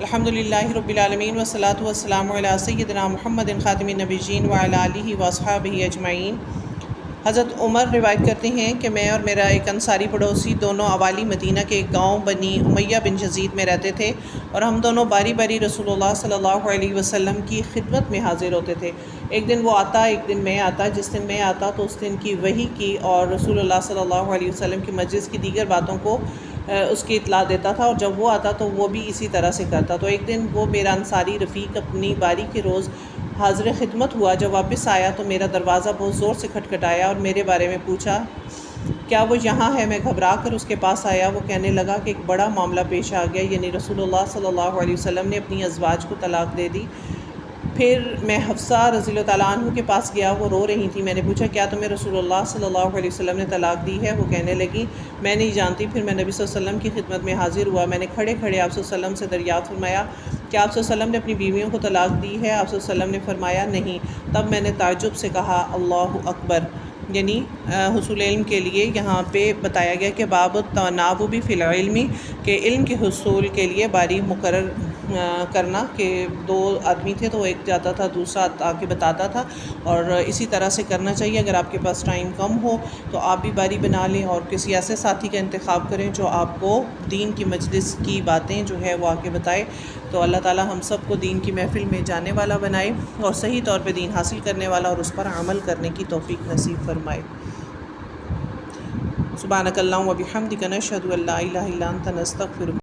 الحمدللہ رب العالمین والصلاة والسلام علی سیدنا محمد خاتم النبیین وعلی آلہ واصحابہ اجمعین۔ حضرت عمر روایت کرتے ہیں کہ میں اور میرا ایک انصاری پڑوسی دونوں اوالی مدینہ کے ایک گاؤں بنی امیہ بن یزید میں رہتے تھے، اور ہم دونوں باری باری رسول اللہ صلی اللہ علیہ وسلم کی خدمت میں حاضر ہوتے تھے۔ ایک دن وہ آتا، ایک دن میں آتا۔ جس دن میں آتا تو اس دن کی وحی کی اور رسول اللہ صلی اللہ علیہ وسلم کی مجلس کی دیگر باتوں کو اس کی اطلاع دیتا تھا، اور جب وہ آتا تو وہ بھی اسی طرح سے کرتا۔ تو ایک دن وہ میرا انصاری رفیق اپنی باری کے روز حاضر خدمت ہوا۔ جب واپس آیا تو میرا دروازہ بہت زور سے کھٹکھٹایا اور میرے بارے میں پوچھا کیا وہ یہاں ہے۔ میں گھبرا کر اس کے پاس آیا۔ وہ کہنے لگا کہ ایک بڑا معاملہ پیش آ گیا، یعنی رسول اللہ صلی اللہ علیہ وسلم نے اپنی ازواج کو طلاق دے دی۔ پھر میں حفصہ رضی اللہ تعالیٰ عنہ کے پاس گیا، وہ رو رہی تھی۔ میں نے پوچھا کیا تمہیں رسول اللہ صلی اللہ علیہ وسلم نے طلاق دی ہے؟ وہ کہنے لگی میں نہیں جانتی۔ پھر میں نبی صلی اللہ علیہ وسلم کی خدمت میں حاضر ہوا۔ میں نے کھڑے کھڑے آپ صلی اللہ علیہ وسلم سے دریافت فرمایا کہ آپ صلی اللہ علیہ وسلم نے اپنی بیویوں کو طلاق دی ہے؟ آپ صلی اللہ علیہ وسلم نے فرمایا نہیں۔ تب میں نے تعجب سے کہا اللہ اکبر، یعنی حصول علم کے لیے یہاں پہ بتایا گیا کہ باب التناوب فی العلم، کہ علم کے حصول کے لیے باری مقرر کرنا، کہ دو آدمی تھے تو ایک جاتا تھا دوسرا آ کے بتاتا تھا، اور اسی طرح سے کرنا چاہیے۔ اگر آپ کے پاس ٹائم کم ہو تو آپ بھی باری بنا لیں اور کسی ایسے ساتھی کا انتخاب کریں جو آپ کو دین کی مجلس کی باتیں جو ہے وہ آ کے بتائے۔ تو اللہ تعالی ہم سب کو دین کی محفل میں جانے والا بنائے اور صحیح طور پہ دین حاصل کرنے والا اور اس پر عمل کرنے کی توفیق نصیب فرمائے۔ سبحانک اللہم و بحمدک، نشہد ان لا الہ الا انت، نستغفرک۔